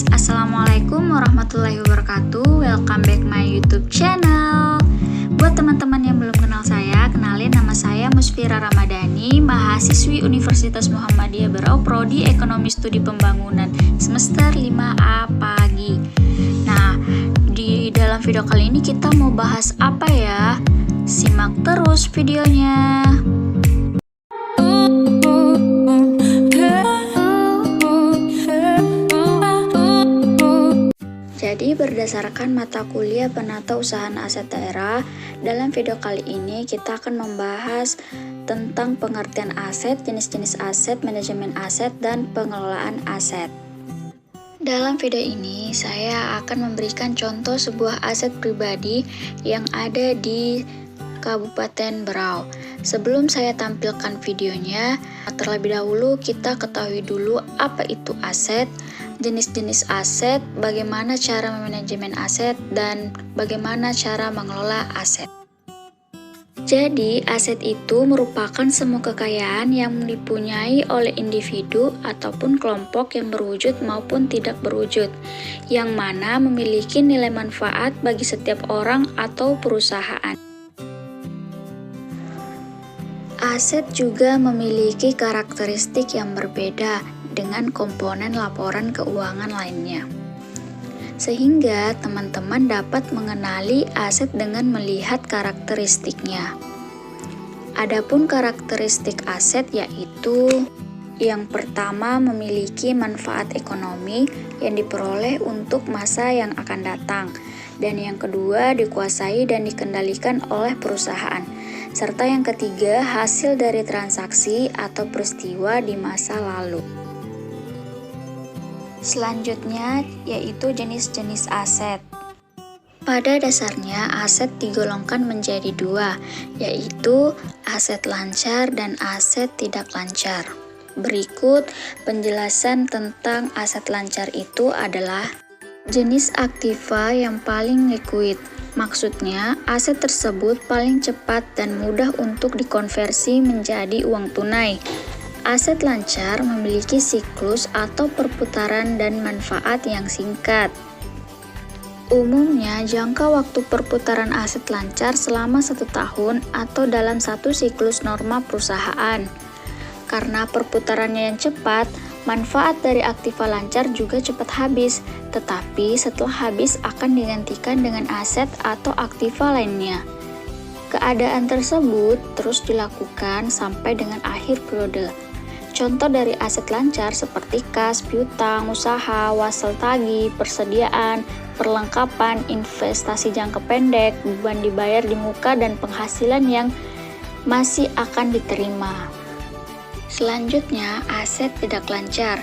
guys, Assalamualaikum warahmatullahi wabarakatuh. Welcome back my YouTube channel. Buat teman-teman yang belum kenal saya, kenalin nama saya Musfira Ramadhani, mahasiswi Universitas Muhammadiyah Berau, Prodi Ekonomi Studi Pembangunan, semester 5A pagi. Nah, di dalam video kali ini kita mau bahas apa ya? Simak terus videonya. Jadi berdasarkan mata kuliah penata usahaan aset daerah, dalam video kali ini kita akan membahas tentang pengertian aset, jenis-jenis aset, manajemen aset, dan pengelolaan aset. Dalam video ini saya akan memberikan contoh sebuah aset pribadi yang ada di Kabupaten Berau. Sebelum saya tampilkan videonya, terlebih dahulu kita ketahui dulu apa itu aset, jenis-jenis aset, bagaimana cara memanajemen aset, dan bagaimana cara mengelola aset. Jadi, aset itu merupakan semua kekayaan yang dipunyai oleh individu ataupun kelompok yang berwujud maupun tidak berwujud, yang mana memiliki nilai manfaat bagi setiap orang atau perusahaan. Aset juga memiliki karakteristik yang berbeda dengan komponen laporan keuangan lainnya. Sehingga teman-teman dapat mengenali aset dengan melihat karakteristiknya. Adapun karakteristik aset yaitu yang pertama, memiliki manfaat ekonomi yang diperoleh untuk masa yang akan datang, dan yang kedua, dikuasai dan dikendalikan oleh perusahaan, serta yang ketiga, hasil dari transaksi atau peristiwa di masa lalu. Selanjutnya yaitu jenis-jenis aset. Pada dasarnya aset digolongkan menjadi dua, yaitu aset lancar dan aset tidak lancar. Berikut penjelasan tentang aset lancar itu adalah jenis aktiva yang paling liquid. Maksudnya, aset tersebut paling cepat dan mudah untuk dikonversi menjadi uang tunai. Aset lancar memiliki siklus atau perputaran dan manfaat yang singkat. Umumnya, jangka waktu perputaran aset lancar selama 1 tahun atau dalam satu siklus norma perusahaan. Karena perputarannya yang cepat, manfaat dari aktiva lancar juga cepat habis, tetapi setelah habis akan digantikan dengan aset atau aktiva lainnya. Keadaan tersebut terus dilakukan sampai dengan akhir periode. Contoh dari aset lancar seperti kas, piutang, usaha, wasal tagih, persediaan, perlengkapan, investasi jangka pendek, beban dibayar di muka, dan penghasilan yang masih akan diterima. Selanjutnya, aset tidak lancar.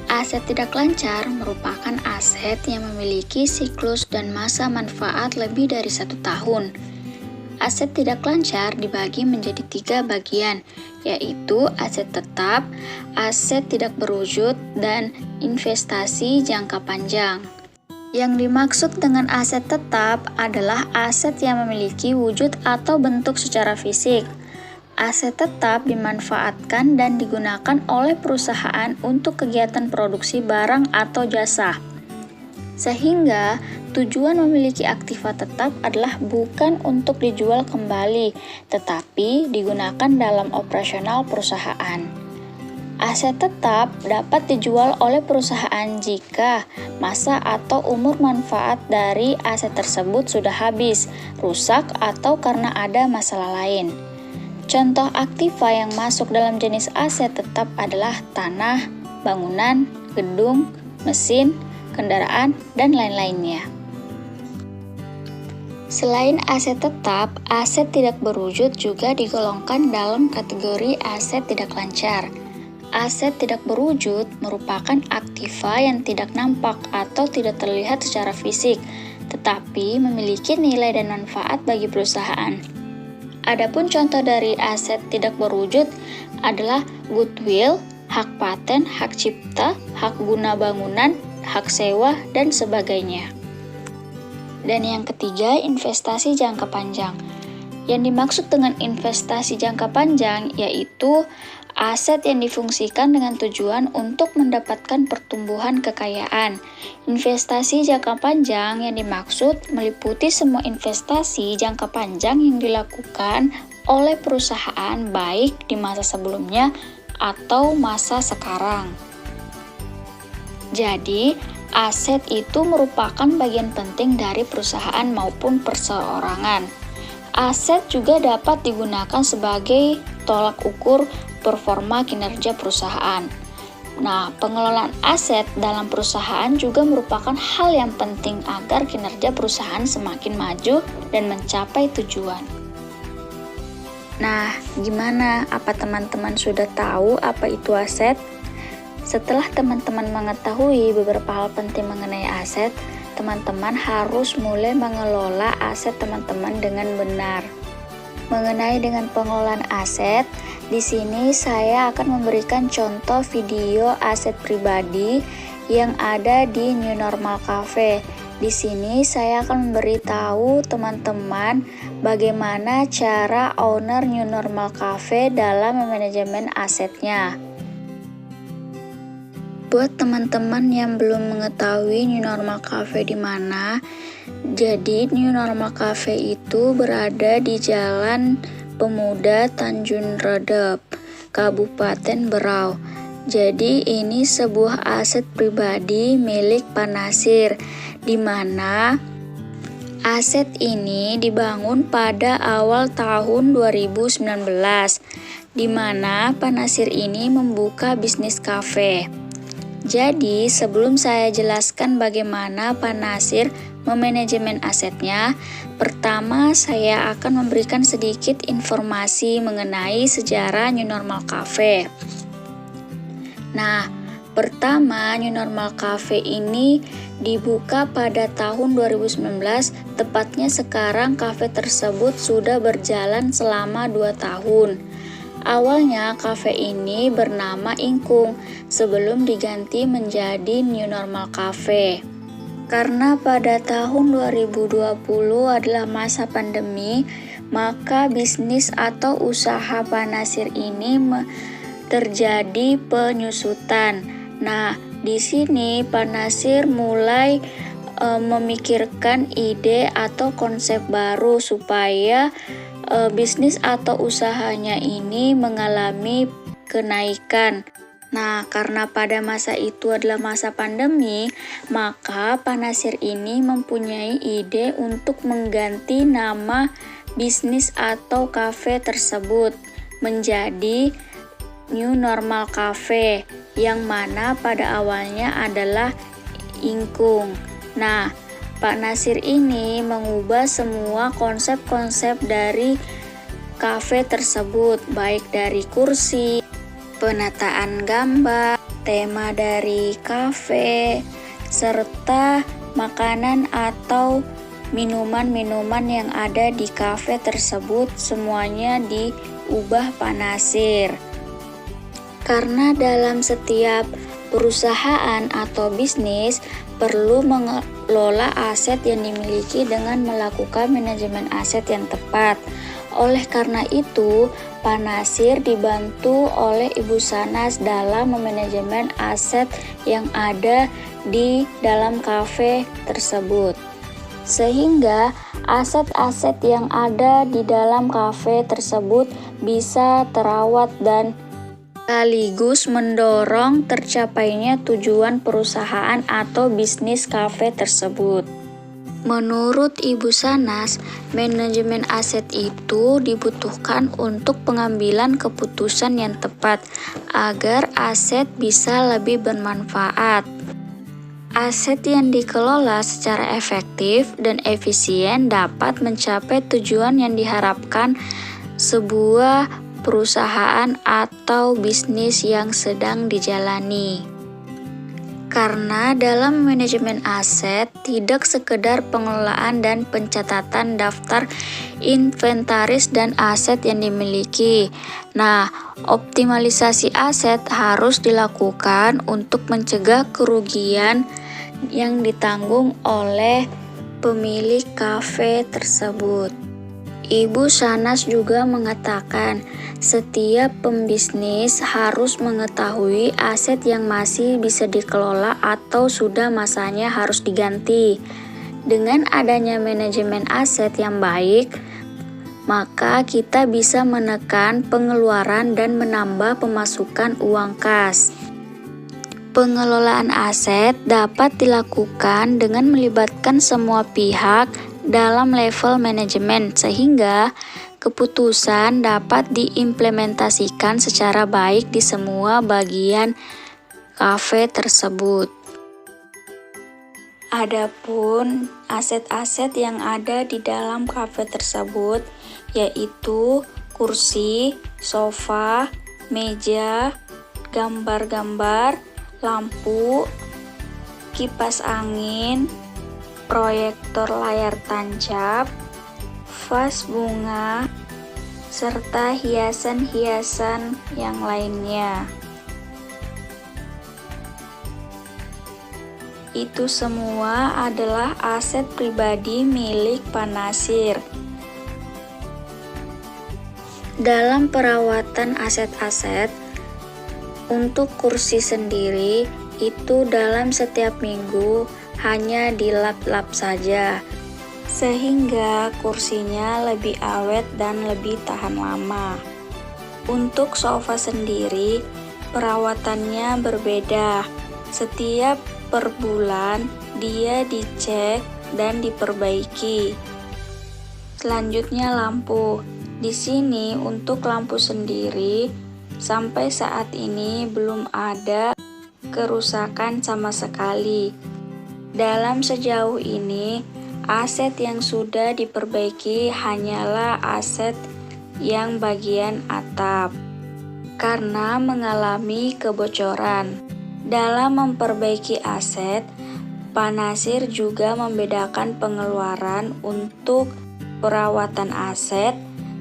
Aset tidak lancar merupakan aset yang memiliki siklus dan masa manfaat lebih dari 1 tahun. Aset tidak lancar dibagi menjadi 3 bagian, yaitu aset tetap, aset tidak berwujud, dan investasi jangka panjang. Yang dimaksud dengan aset tetap adalah aset yang memiliki wujud atau bentuk secara fisik. Aset tetap dimanfaatkan dan digunakan oleh perusahaan untuk kegiatan produksi barang atau jasa. Sehingga tujuan memiliki aktiva tetap adalah bukan untuk dijual kembali, tetapi digunakan dalam operasional perusahaan. Aset tetap dapat dijual oleh perusahaan jika masa atau umur manfaat dari aset tersebut sudah habis, rusak, atau karena ada masalah lain. Contoh aktiva yang masuk dalam jenis aset tetap adalah tanah, bangunan, gedung, mesin, kendaraan, dan lain-lainnya. Selain aset tetap, aset tidak berwujud juga digolongkan dalam kategori aset tidak lancar. Aset tidak berwujud merupakan aktiva yang tidak nampak atau tidak terlihat secara fisik, tetapi memiliki nilai dan manfaat bagi perusahaan. Adapun contoh dari aset tidak berwujud adalah goodwill, hak paten, hak cipta, hak guna bangunan, hak sewa, dan sebagainya. Dan yang ketiga, investasi jangka panjang. Yang dimaksud dengan investasi jangka panjang yaitu aset yang difungsikan dengan tujuan untuk mendapatkan pertumbuhan kekayaan. Investasi jangka panjang yang dimaksud meliputi semua investasi jangka panjang yang dilakukan oleh perusahaan baik di masa sebelumnya atau masa sekarang. Jadi, aset itu merupakan bagian penting dari perusahaan maupun perseorangan. Aset juga dapat digunakan sebagai tolak ukur performa kinerja perusahaan. Nah, pengelolaan aset dalam perusahaan juga merupakan hal yang penting agar kinerja perusahaan semakin maju dan mencapai tujuan. Nah, gimana? Apa teman-teman sudah tahu apa itu aset? Setelah teman-teman mengetahui beberapa hal penting mengenai aset, teman-teman harus mulai mengelola aset teman-teman dengan benar. Mengenai dengan pengelolaan aset, di sini saya akan memberikan contoh video aset pribadi yang ada di New Normal Cafe. Di sini saya akan memberitahu teman-teman bagaimana cara owner New Normal Cafe dalam memanajemen asetnya. Buat teman-teman yang belum mengetahui New Normal Cafe di mana, jadi New Normal Cafe itu berada di Jalan Pemuda Tanjung Redep, Kabupaten Berau. Jadi ini sebuah aset pribadi milik Pak Nasir, di mana aset ini dibangun pada awal tahun 2019, di mana Pak Nasir ini membuka bisnis kafe. Jadi, sebelum saya jelaskan bagaimana Pak Nasir memanajemen asetnya, pertama saya akan memberikan sedikit informasi mengenai sejarah New Normal Cafe. Nah, pertama New Normal Cafe ini dibuka pada tahun 2019, tepatnya sekarang kafe tersebut sudah berjalan selama 2 tahun. Awalnya kafe ini bernama Ingkung sebelum diganti menjadi New Normal Cafe. Karena pada tahun 2020 adalah masa pandemi, maka bisnis atau usaha Pak Nasir ini terjadi penyusutan. Nah, di sini Pak Nasir mulai memikirkan ide atau konsep baru supaya bisnis atau usahanya ini mengalami kenaikan. Nah, karena pada masa itu adalah masa pandemi, maka Pak Nasir ini mempunyai ide untuk mengganti nama bisnis atau kafe tersebut menjadi New Normal Cafe, yang mana pada awalnya adalah Ingkung. Nah, Pak Nasir ini mengubah semua konsep-konsep dari kafe tersebut, baik dari kursi, penataan gambar, tema dari kafe, serta makanan atau minuman-minuman yang ada di kafe tersebut, semuanya diubah Pak Nasir. Karena dalam setiap perusahaan atau bisnis perlu mengelola aset yang dimiliki dengan melakukan manajemen aset yang tepat. Oleh karena itu, Pak Nasir dibantu oleh Ibu Sanas dalam memanajemen aset yang ada di dalam kafe tersebut. Sehingga aset-aset yang ada di dalam kafe tersebut bisa terawat dan sekaligus mendorong tercapainya tujuan perusahaan atau bisnis kafe tersebut. Menurut Ibu Sanas, manajemen aset itu dibutuhkan untuk pengambilan keputusan yang tepat agar aset bisa lebih bermanfaat. Aset yang dikelola secara efektif dan efisien dapat mencapai tujuan yang diharapkan sebuah perusahaan atau bisnis yang sedang dijalani. Karena dalam manajemen aset tidak sekedar pengelolaan dan pencatatan daftar inventaris dan aset yang dimiliki. Nah, optimalisasi aset harus dilakukan untuk mencegah kerugian yang ditanggung oleh pemilik kafe tersebut. Ibu Shanas juga mengatakan, setiap pembisnis harus mengetahui aset yang masih bisa dikelola atau sudah masanya harus diganti. Dengan adanya manajemen aset yang baik, maka kita bisa menekan pengeluaran dan menambah pemasukan uang kas. Pengelolaan aset dapat dilakukan dengan melibatkan semua pihak dalam level manajemen sehingga keputusan dapat diimplementasikan secara baik di semua bagian kafe tersebut. Adapun aset-aset yang ada di dalam kafe tersebut yaitu kursi, sofa, meja, gambar-gambar, lampu, kipas angin, proyektor layar tancap, vas bunga, serta hiasan-hiasan yang lainnya. Itu semua adalah aset pribadi milik Pak Nasir. Dalam perawatan aset-aset, untuk kursi sendiri itu dalam setiap minggu hanya dilap-lap saja, sehingga kursinya lebih awet dan lebih tahan lama. Untuk sofa sendiri, perawatannya berbeda. Setiap per bulan dia dicek dan diperbaiki. Selanjutnya lampu. Di sini untuk lampu sendiri, sampai saat ini belum ada kerusakan sama sekali. Dalam sejauh ini, aset yang sudah diperbaiki hanyalah aset yang bagian atap, karena mengalami kebocoran. Dalam memperbaiki aset, Pak Nasir juga membedakan pengeluaran untuk perawatan aset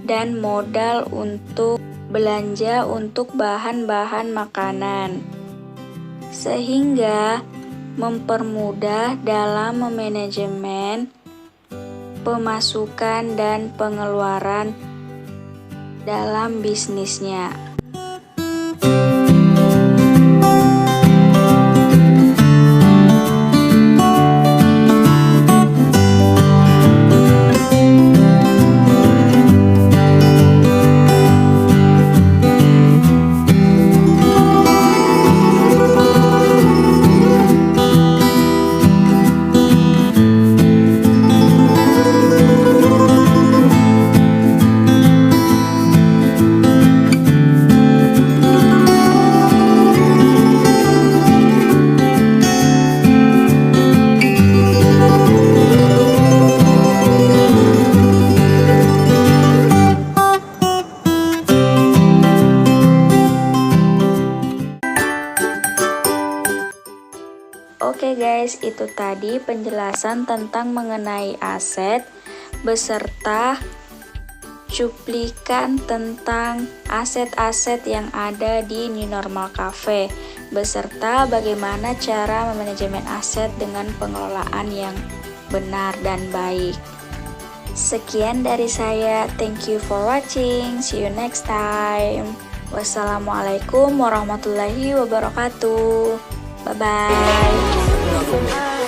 dan modal untuk belanja untuk bahan-bahan makanan, sehingga mempermudah dalam memanajemen pemasukan dan pengeluaran dalam bisnisnya. Oke guys, itu tadi penjelasan tentang mengenai aset beserta cuplikan tentang aset-aset yang ada di New Normal Cafe beserta bagaimana cara memanajemen aset dengan pengelolaan yang benar dan baik. Sekian dari saya, thank you for watching, see you next time. Wassalamualaikum warahmatullahi wabarakatuh. Bye-bye.